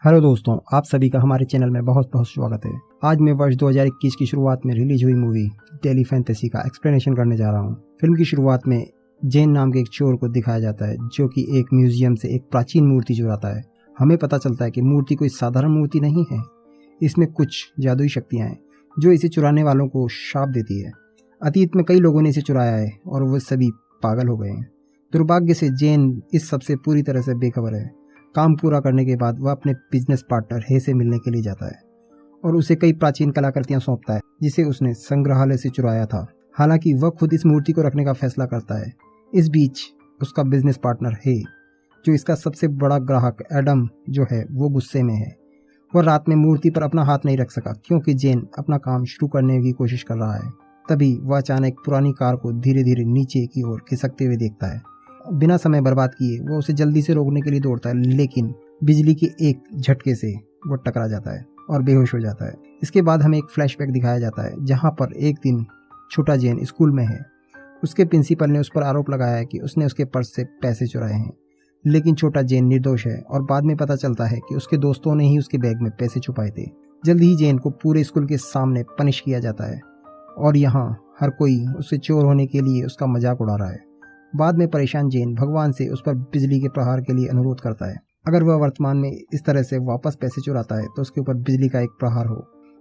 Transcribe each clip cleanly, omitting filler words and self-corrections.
Hello दोस्तों, आप सभी का हमारे चैनल में बहुत बहुत स्वागत है। आज मैं वर्ष 2021 की शुरुआत में रिलीज हुई मूवी डेली फैंटेसी का एक्सप्लेनेशन करने जा रहा हूँ। फिल्म की शुरुआत में जेन नाम के एक चोर को दिखाया जाता है जो कि एक म्यूजियम से एक प्राचीन मूर्ति चुराता है। हमें पता चलता है कि मूर्ति कोई साधारण मूर्ति नहीं है, इसमें कुछ जादुई शक्तियाँ हैं जो इसे चुराने वालों को श्राप देती है। अतीत में कई लोगों ने इसे चुराया है और वो सभी पागल हो गए हैं। दुर्भाग्य से जेन इस सबसे पूरी तरह से बेखबर है। काम पूरा करने के बाद वह अपने बिजनेस पार्टनर हे से मिलने के लिए जाता है और उसे कई प्राचीन कलाकृतियां सौंपता है जिसे उसने संग्रहालय से चुराया था। हालांकि वह खुद इस मूर्ति को रखने का फैसला करता है। इस बीच उसका बिजनेस पार्टनर हे, जो इसका सबसे बड़ा ग्राहक एडम जो है, वो गुस्से में है। वह रात में मूर्ति पर अपना हाथ नहीं रख सका क्योंकि जेन अपना काम शुरू करने की कोशिश कर रहा है। तभी वह अचानक पुरानी कार को धीरे धीरे नीचे की ओर खिसकते हुए देखता है। बिना समय बर्बाद किए वो उसे जल्दी से रोकने के लिए दौड़ता है, लेकिन बिजली के एक झटके से वो टकरा जाता है और बेहोश हो जाता है। इसके बाद हमें एक फ्लैशबैक दिखाया जाता है जहां पर एक दिन छोटा जेन स्कूल में है। उसके प्रिंसिपल ने उस पर आरोप लगाया है कि उसने उसके पर्स से पैसे चुराए हैं, लेकिन छोटा जेन निर्दोष है और बाद में पता चलता है कि उसके दोस्तों ने ही उसके बैग में पैसे छुपाए थे। जल्द ही जेन को पूरे स्कूल के सामने पनिश किया जाता है और यहाँ हर कोई उससे चोर होने के लिए उसका मजाक उड़ा रहा है। बाद में परेशान जेन भगवान से उस पर बिजली के प्रहार के लिए अनुरोध करता है। अगर वह वर्तमान में इस तरह से वापस पैसे चुराता है तो उसके ऊपर बिजली का एक प्रहार हो।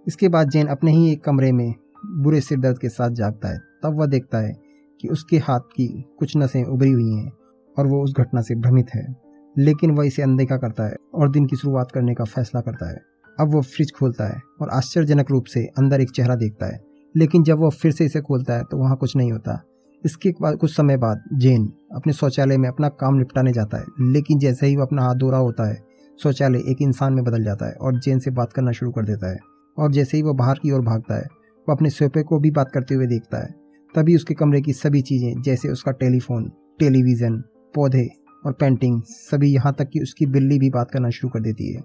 इसके बाद जेन अपने ही एक कमरे में बुरे सिर दर्द के साथ जागता है। तब वह देखता है कि उसके हाथ की कुछ नसें उभरी हुई हैं और वो उस घटना से भ्रमित है, लेकिन वह इसे अनदेखा करता है और दिन की शुरुआत करने का फैसला करता है। अब वो फ्रिज खोलता है और आश्चर्यजनक रूप से अंदर एक चेहरा देखता है, लेकिन जब वह फिर से इसे खोलता है तो वहाँ कुछ नहीं होता। इसके बाद कुछ समय बाद जेन अपने शौचालय में अपना काम निपटाने जाता है, लेकिन जैसे ही वह अपना हाथ धो रहा होता है शौचालय एक इंसान में बदल जाता है और जेन से बात करना शुरू कर देता है। और जैसे ही वह बाहर की ओर भागता है वह अपने सोफे को भी बात करते हुए देखता है। तभी उसके कमरे की सभी चीज़ें जैसे उसका टेलीफोन, टेलीविज़न, पौधे और पेंटिंग, सभी यहाँ तक कि उसकी बिल्ली भी बात करना शुरू कर देती है।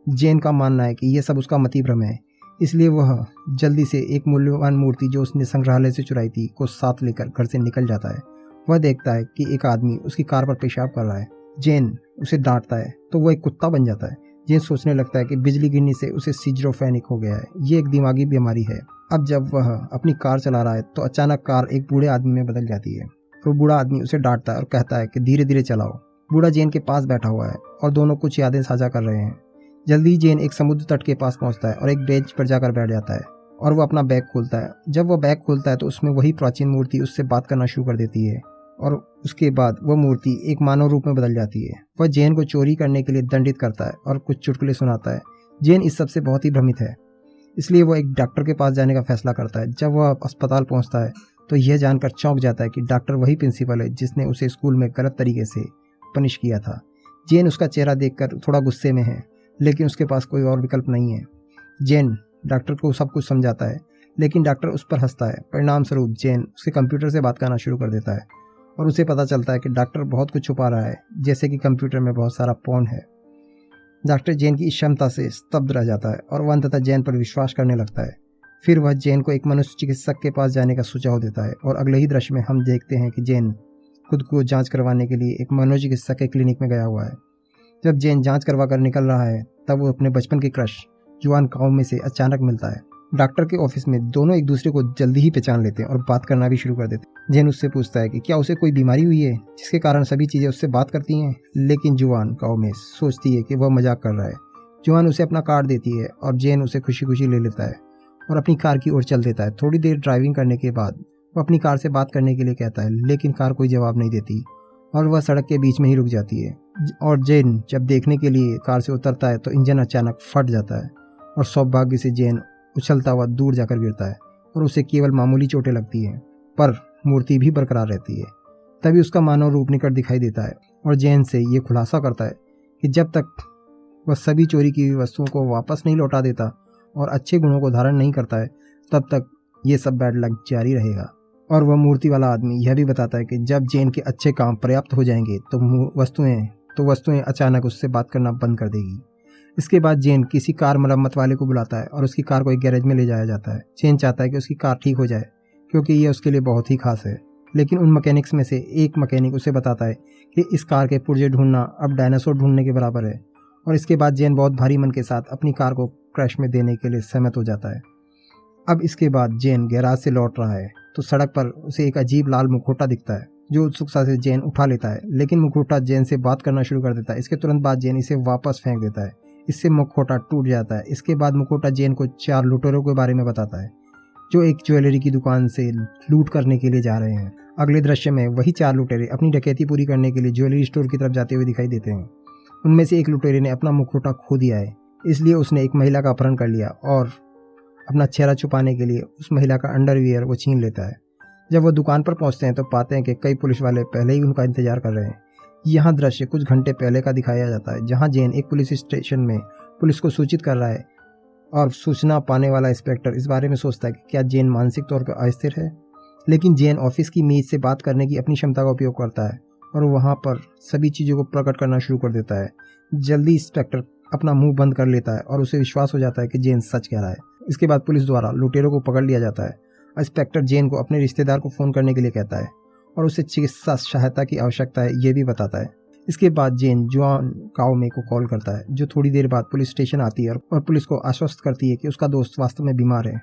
जेन का मानना है कि यह सब उसका मतिभ्रम है, इसलिए वह जल्दी से एक मूल्यवान मूर्ति जो उसने संग्रहालय से चुराई थी को साथ लेकर घर से निकल जाता है। वह देखता है कि एक आदमी उसकी कार पर पेशाब कर रहा है। जेन उसे डांटता है तो वह एक कुत्ता बन जाता है। जेन सोचने लगता है कि बिजली गिरने से उसे सिजोफ्रेनिक हो गया है, ये एक दिमागी बीमारी है। अब जब वह अपनी कार चला रहा है तो अचानक कार एक बूढ़े आदमी में बदल जाती है। वो बूढ़ा आदमी उसे डांटता है और कहता है कि धीरे धीरे चलाओ। बूढ़ा जेन के पास बैठा हुआ है और दोनों कुछ यादें साझा कर रहे हैं। जल्दी जेन एक समुद्र तट के पास पहुंचता है और एक बेंच पर जाकर बैठ जाता है और वह अपना बैग खोलता है। जब वह बैग खोलता है तो उसमें वही प्राचीन मूर्ति उससे बात करना शुरू कर देती है और उसके बाद वह मूर्ति एक मानव रूप में बदल जाती है। वह जेन को चोरी करने के लिए दंडित करता है और कुछ चुटकुले सुनाता है। जेन इस सबसे बहुत ही भ्रमित है, इसलिए वह एक डॉक्टर के पास जाने का फैसला करता है। जब वह अस्पताल पहुँचता है तो यह जानकर चौंक जाता है कि डॉक्टर वही प्रिंसिपल है जिसने उसे स्कूल में गलत तरीके से पनिश किया था। जेन उसका चेहरा देखकर थोड़ा गुस्से में है, लेकिन उसके पास कोई और विकल्प नहीं है। जेन डॉक्टर को सब कुछ समझाता है, लेकिन डॉक्टर उस पर हंसता है। परिणाम स्वरूप जेन उसके कंप्यूटर से बात करना शुरू कर देता है और उसे पता चलता है कि डॉक्टर बहुत कुछ छुपा रहा है, जैसे कि कंप्यूटर में बहुत सारा पोर्न है। डॉक्टर जेन की इस क्षमता से स्तब्ध रह जाता है और वह अंततः जेन पर विश्वास करने लगता है। फिर वह जेन को एक मनुष्य चिकित्सक के पास जाने का सुझाव देता है और अगले ही दृश्य में हम देखते हैं कि जेन खुद को जाँच करवाने के लिए एक मनोचिकित्सक के क्लिनिक में गया हुआ है। जब जेन जांच करवा कर निकल रहा है तब वो अपने बचपन के क्रश जुआन काओ में से अचानक मिलता है। डॉक्टर के ऑफिस में दोनों एक दूसरे को जल्दी ही पहचान लेते हैं और बात करना भी शुरू कर देते हैं। जेन उससे पूछता है कि क्या उसे कोई बीमारी हुई है जिसके कारण सभी चीज़ें उससे बात करती हैं, लेकिन जुआन काओ में सोचती है कि वह मजाक कर रहा है। जुआन उसे अपना कार्ड देती है और जेन उसे खुशी खुशी ले लेता है और अपनी कार की ओर चल देता है। थोड़ी देर ड्राइविंग करने के बाद वो अपनी कार से बात करने के लिए कहता है, लेकिन कार कोई जवाब नहीं देती और वह सड़क के बीच में ही रुक जाती है। और जेन जब देखने के लिए कार से उतरता है तो इंजन अचानक फट जाता है और सौभाग्य से जेन उछलता हुआ दूर जाकर गिरता है और उसे केवल मामूली चोटें लगती हैं, पर मूर्ति भी बरकरार रहती है। तभी उसका मानव रूप निकट दिखाई देता है और जेन से ये खुलासा करता है कि जब तक वह सभी चोरी की हुई वस्तुओं को वापस नहीं लौटा देता और अच्छे गुणों को धारण नहीं करता है, तब तक ये सब बैड लक जारी रहेगा। और वह मूर्ति वाला आदमी यह भी बताता है कि जब जेन के अच्छे काम पर्याप्त हो जाएंगे तो वस्तुएं अचानक उससे बात करना बंद कर देगी। इसके बाद जेन किसी कार मरम्मत वाले को बुलाता है और उसकी कार को एक गैरेज में ले जाया जाता है। जेन चाहता है कि उसकी कार ठीक हो जाए क्योंकि यह उसके लिए बहुत ही खास है, लेकिन उन मैकेनिक्स में से एक मैकेनिक उसे बताता है कि इस कार के पुर्जे ढूंढना अब डायनासोर ढूंढने के बराबर है और इसके बाद जेन बहुत भारी मन के साथ अपनी कार को क्रैश में देने के लिए सहमत हो जाता है। अब इसके बाद जेन गैराज से लौट रहा है तो सड़क पर उसे एक अजीब लाल मुखौटा दिखता है जो उत्सुकता से जेन उठा लेता है, लेकिन मुखौटा जेन से बात करना शुरू कर देता है। इसके तुरंत बाद जेन इसे वापस फेंक देता है। इससे मुखौटा टूट जाता है। इसके बाद मुखौटा जेन को 4 लुटेरों के बारे में बताता है जो एक ज्वेलरी की दुकान से लूट करने के लिए जा रहे हैं। अगले दृश्य में वही 4 लुटेरे अपनी डकैती पूरी करने के लिए ज्वेलरी स्टोर की तरफ जाते हुए दिखाई देते हैं। उनमें से एक लुटेरे ने अपना मुखौटा खो दिया है, इसलिए उसने एक महिला का अपहरण कर लिया और अपना चेहरा छुपाने के लिए उस महिला का अंडरवियर वो छीन लेता है। जब वो दुकान पर पहुंचते हैं तो पाते हैं कि कई पुलिस वाले पहले ही उनका इंतजार कर रहे हैं। यहाँ दृश्य कुछ घंटे पहले का दिखाया जाता है जहाँ जेन एक पुलिस स्टेशन में पुलिस को सूचित कर रहा है और सूचना पाने वाला इंस्पेक्टर इस बारे में सोचता है कि क्या जेन मानसिक तौर पर अस्थिर है। लेकिन जेन ऑफिस की मेज से बात करने की अपनी क्षमता का उपयोग करता है और वहाँ पर सभी चीज़ों को प्रकट करना शुरू कर देता है। जल्दी इंस्पेक्टर अपना मुंह बंद कर लेता है और उसे विश्वास हो जाता है कि जेन सच कह रहा है। इसके बाद पुलिस द्वारा लुटेरों को पकड़ लिया जाता है। इंस्पेक्टर जेन को अपने रिश्तेदार को फ़ोन करने के लिए कहता है और उसे चिकित्सा सहायता की आवश्यकता है ये भी बताता है। इसके बाद जेन जुआन काओमे को कॉल करता है जो थोड़ी देर बाद पुलिस स्टेशन आती है और पुलिस को आश्वस्त करती है कि उसका दोस्त वास्तव में बीमार है।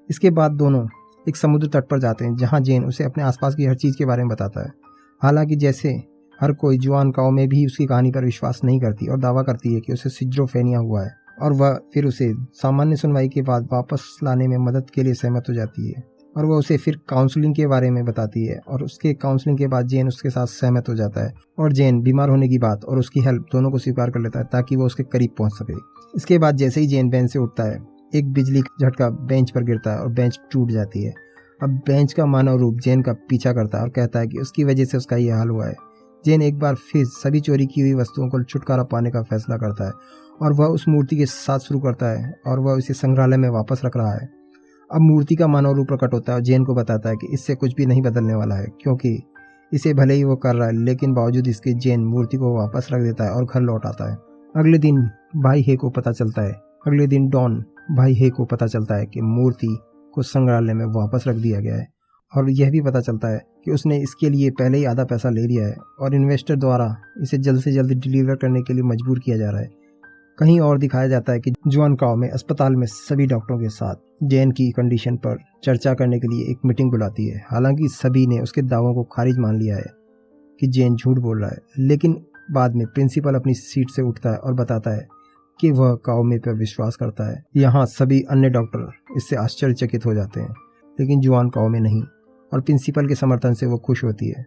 इसके बाद दोनों एक समुद्र तट पर जाते हैं जहाँ जेन उसे अपने आसपास की हर चीज़ के बारे में बताता है। हालांकि जैसे हर कोई जुआन काओमे भी उसकी कहानी पर विश्वास नहीं करती और दावा करती है कि उसे सिज़ोफ्रेनिया हुआ है और वह फिर उसे सामान्य सुनवाई के बाद वापस लाने में मदद के लिए सहमत हो जाती है और वह उसे फिर काउंसलिंग के बारे में बताती है और उसके काउंसलिंग के बाद जेन उसके साथ सहमत हो जाता है और जेन बीमार होने की बात और उसकी हेल्प दोनों को स्वीकार कर लेता है ताकि वो उसके करीब पहुंच सके। इसके बाद जैसे ही जेन बेंच से उठता है एक बिजली का झटका बेंच पर गिरता है और बेंच टूट जाती है। अब बेंच का मानव रूप जेन का पीछा करता है और कहता है कि उसकी वजह से उसका ये हाल हुआ है। जेन एक बार फिर सभी चोरी की हुई वस्तुओं को छुटकारा पाने का फैसला करता है और वह उस मूर्ति के साथ शुरू करता है और वह इसे संग्रहालय में वापस रख रहा है। अब मूर्ति का मानव रूप प्रकट होता है और जेन को बताता है कि इससे कुछ भी नहीं बदलने वाला है क्योंकि इसे भले ही वो कर रहा है लेकिन बावजूद इसके जेन मूर्ति को वापस रख देता है और घर लौट आता है। अगले दिन भाई हे को पता चलता है अगले दिन डॉन भाई हे को पता चलता है कि मूर्ति को संग्रहालय में वापस रख दिया गया है और यह भी पता चलता है कि उसने इसके लिए पहले ही आधा पैसा ले लिया है और इन्वेस्टर द्वारा इसे जल्द से जल्द डिलीवर करने के लिए मजबूर किया जा रहा है। कहीं और दिखाया जाता है कि जुआन काओमे अस्पताल में सभी डॉक्टरों के साथ जेन की कंडीशन पर चर्चा करने के लिए एक मीटिंग बुलाती है। हालांकि सभी ने उसके दावों को खारिज मान लिया है कि जेन झूठ बोल रहा है, लेकिन बाद में प्रिंसिपल अपनी सीट से उठता है और बताता है कि वह काओमे पर विश्वास करता है। यहाँ सभी अन्य डॉक्टर इससे आश्चर्यचकित हो जाते हैं लेकिन जुआन काओमे नहीं और प्रिंसिपल के समर्थन से वो खुश होती है।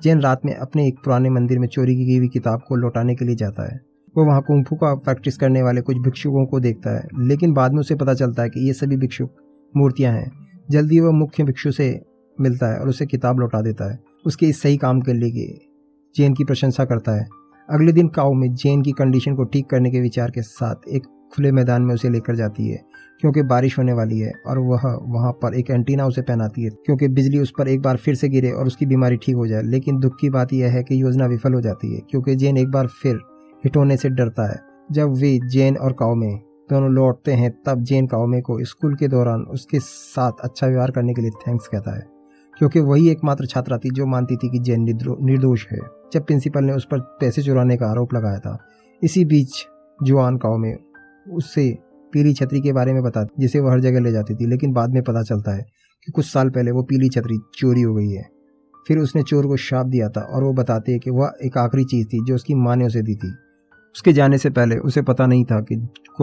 जेन रात में अपने एक पुराने मंदिर में चोरी की गई हुई किताब को लौटाने के लिए जाता है। वो वहाँ कुंफू का प्रैक्टिस करने वाले कुछ भिक्षुकों को देखता है लेकिन बाद में उसे पता चलता है कि ये सभी भिक्षुक मूर्तियाँ हैं। जल्दी वह मुख्य भिक्षु से मिलता है और उसे किताब लौटा देता है। उसके इस सही काम के लिए जेन की प्रशंसा करता है। अगले दिन काओ में जेन की कंडीशन को ठीक करने के विचार के साथ एक खुले मैदान में उसे लेकर जाती है क्योंकि बारिश होने वाली है और वह वहाँ पर एक एंटीना उसे पहनाती है क्योंकि बिजली उस पर एक बार फिर से गिरे और उसकी बीमारी ठीक हो जाए। लेकिन दुख की बात यह है कि योजना विफल हो जाती है क्योंकि जेन एक बार फिर हिट होने से डरता है। जब वे जेन और काओमे दोनों लौटते हैं तब जेन काओमे को स्कूल के दौरान उसके साथ अच्छा व्यवहार करने के लिए थैंक्स कहता है क्योंकि वही एकमात्र छात्रा थी जो मानती थी कि जेन निर्दोष है जब प्रिंसिपल ने उस पर पैसे चुराने का आरोप लगाया था। इसी बीच जुआन काओमे उससे पीली छतरी के बारे में बताती जिसे वह हर जगह ले जाती थी, लेकिन बाद में पता चलता है कि कुछ साल पहले वो पीली छतरी चोरी हो गई है। फिर उसने चोर को श्राप दिया था और वो बताती है कि वह एक आखिरी चीज़ थी जो उसकी माँ ने उसे दी थी। उसके जाने से पहले उसे पता नहीं था कि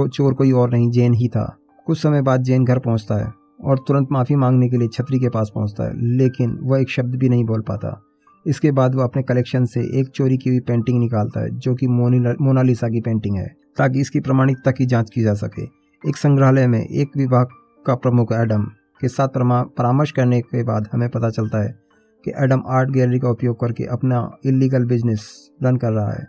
चोर कोई और नहीं जेन ही था। कुछ समय बाद जेन घर पहुंचता है और तुरंत माफ़ी मांगने के लिए छतरी के पास पहुंचता है, लेकिन वह एक शब्द भी नहीं बोल पाता। इसके बाद वह अपने कलेक्शन से एक चोरी की हुई पेंटिंग निकालता है जो कि मोनालिसा की पेंटिंग है ताकि इसकी प्रामाणिकता की जांच की जा सके। एक संग्रहालय में एक विभाग का प्रमुख एडम के साथ परामर्श करने के बाद हमें पता चलता है कि एडम आर्ट गैलरी का उपयोग करके अपना इलीगल बिजनेस रन कर रहा है।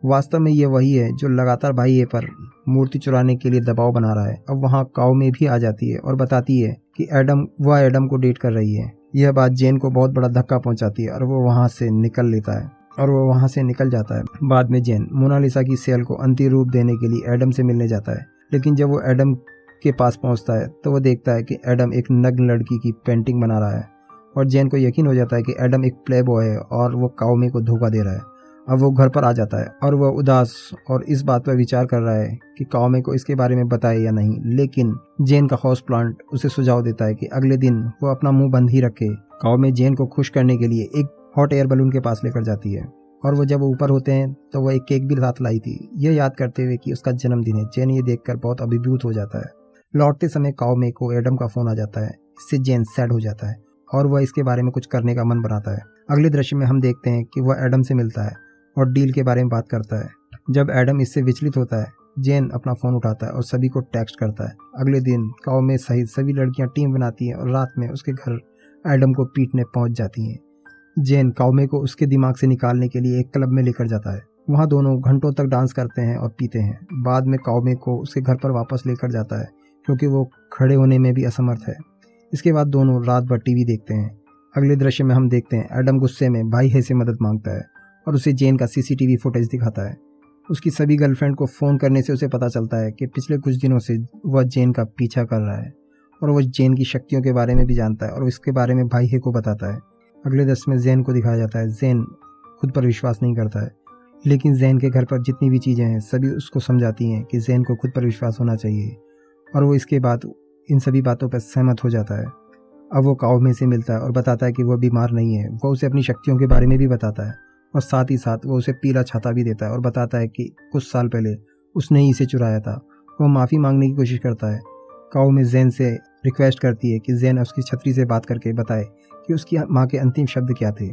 वास्तव में ये वही है जो लगातार भाई ए पर मूर्ति चुराने के लिए दबाव बना रहा है। अब वहाँ काओ में भी आ जाती है और बताती है कि एडम को डेट कर रही है। यह बात जेन को बहुत बड़ा धक्का पहुंचाती है और वो वहाँ से निकल जाता है। बाद में जेन मोनालिसा की सेल को अंतिम रूप देने के लिए एडम से मिलने जाता है, लेकिन जब वो एडम के पास पहुंचता है तो वो देखता है कि एडम एक नग्न लड़की की पेंटिंग बना रहा है और जेन को यकीन हो जाता है कि एडम एक प्ले बॉय है और वो काओमे को धोखा दे रहा है। अब वो घर पर आ जाता है और वह उदास और इस बात पर विचार कर रहा है कि काओमे को इसके बारे में बताए या नहीं, लेकिन जेन का हाउस प्लांट उसे सुझाव देता है कि अगले दिन वो अपना मुंह बंद ही रखे। काओमे जेन को खुश करने के लिए एक हॉट एयर बलून के पास लेकर जाती है और वो जब ऊपर होते हैं तो वह एक केक भी साथ लाई थी, यह याद करते हुए कि उसका जन्मदिन है। जेन ये देखकर बहुत अभिभूत हो जाता है। लौटते समय काओमे को एडम का फोन आ जाता है। इससे जेन सैड हो जाता है और वह इसके बारे में कुछ करने का मन बनाता है। अगले दृश्य में हम देखते हैं कि वह एडम से मिलता है और डील के बारे में बात करता है। जब एडम इससे विचलित होता है, जेन अपना फोन उठाता है और सभी को टेक्स्ट करता है। अगले दिन काओमे सहित सभी लड़कियां टीम बनाती हैं और रात में उसके घर एडम को पीटने पहुंच जाती हैं। जेन काओमे को उसके दिमाग से निकालने के लिए एक क्लब में लेकर जाता है। वहां दोनों घंटों तक डांस करते हैं और पीते हैं। बाद में काओमे को उसके घर पर वापस लेकर जाता है क्योंकि वो खड़े होने में भी असमर्थ है। इसके बाद दोनों रात भर टीवी देखते हैं। अगले दृश्य में हम देखते हैं एडम गुस्से में भाई है से मदद मांगता है और उसे जेन का सीसीटीवी फुटेज दिखाता है। उसकी सभी गर्लफ्रेंड को फ़ोन करने से उसे पता चलता है कि पिछले कुछ दिनों से वह जेन का पीछा कर रहा है और वह जेन की शक्तियों के बारे में भी जानता है और इसके बारे में भाई है को बताता है। अगले दृश्य में जेन को दिखाया जाता है। जेन खुद पर विश्वास नहीं करता है, लेकिन जेन के घर पर जितनी भी चीज़ें हैं सभी उसको समझाती हैं कि जेन को खुद पर विश्वास होना चाहिए और वो इसके बाद इन सभी बातों पर सहमत हो जाता है। अब वो काओमे से मिलता है और बताता है कि वह बीमार नहीं है। वह उसे अपनी शक्तियों के बारे में भी बताता है और साथ ही साथ वो उसे पीला छाता भी देता है और बताता है कि कुछ साल पहले उसने ही इसे चुराया था। वो माफ़ी मांगने की कोशिश करता है। काओमे जेन से रिक्वेस्ट करती है कि जेन उसकी छतरी से बात करके बताए कि उसकी माँ के अंतिम शब्द क्या थे,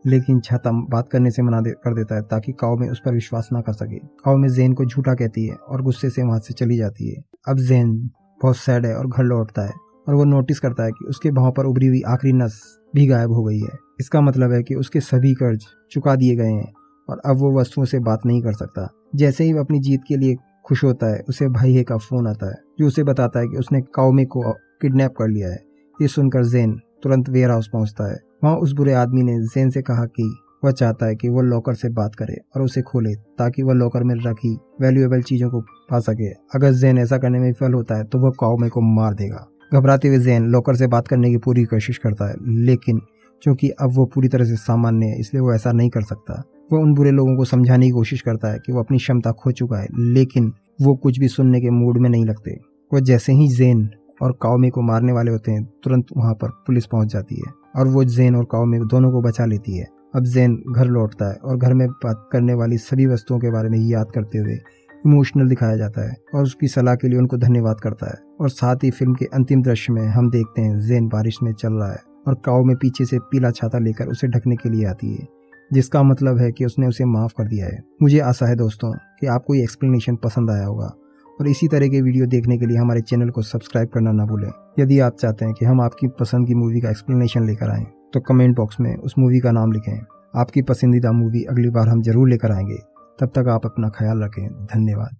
लेकिन छाता बात करने से कर देता है ताकि काओमे उस पर विश्वास ना कर सके। काओमे जेन को झूठा कहती है और गुस्से से वहाँ से चली जाती है। अब जेन बहुत सैड है और घर लौटता है और वो नोटिस करता है कि उसके भौं पर उभरी हुई आखिरी नस भी गायब हो गई है। इसका मतलब है कि उसके सभी कर्ज चुका दिए गए हैं और अब वो वस्तुओं से बात नहीं कर सकता। जैसे ही वो अपनी जीत के लिए खुश होता है, उसे भाई का फोन आता है जो उसे बताता है कि उसने काओमे को किडनैप कर लिया है। ये सुनकर जेन तुरंत वेयर हाउस पहुंचता है। वहाँ उस बुरे आदमी ने जेन से कहा कि वह चाहता है कि वह लॉकर से बात करे और उसे खोले ताकि वह लॉकर में रखी वैल्यूएबल चीजों को पा सके। अगर जेन ऐसा करने में विफल होता है तो वह काओमे को मार देगा। घबराते हुए जेन लॉकर से बात करने की पूरी कोशिश करता है, लेकिन क्योंकि अब वो पूरी तरह से सामान्य है इसलिए वो ऐसा नहीं कर सकता। वो उन बुरे लोगों को समझाने की कोशिश करता है कि वो अपनी क्षमता खो चुका है, लेकिन वो कुछ भी सुनने के मूड में नहीं लगते। वो जैसे ही जेन और काओमे को मारने वाले होते हैं, तुरंत वहाँ पर पुलिस पहुँच जाती है और वो जेन और काओमे दोनों को बचा लेती है। अब जेन घर लौटता है और घर में बात करने वाली सभी वस्तुओं के बारे में याद करते हुए इमोशनल दिखाया जाता है और उसकी सलाह के लिए उनको धन्यवाद करता है। और साथ ही फिल्म के अंतिम दृश्य में हम देखते हैं जेन बारिश में चल रहा है और काओमे पीछे से पीला छाता लेकर उसे ढकने के लिए आती है, जिसका मतलब है कि उसने उसे माफ़ कर दिया है। मुझे आशा है दोस्तों कि आपको ये एक्सप्लेनेशन पसंद आया होगा और इसी तरह के वीडियो देखने के लिए हमारे चैनल को सब्सक्राइब करना ना भूलें। यदि आप चाहते हैं कि हम आपकी पसंद की मूवी का एक्सप्लेनेशन लेकर आएँ तो कमेंट बॉक्स में उस मूवी का नाम लिखें। आपकी पसंदीदा मूवी अगली बार हम जरूर लेकर आएंगे। तब तक आप अपना ख्याल रखें। धन्यवाद।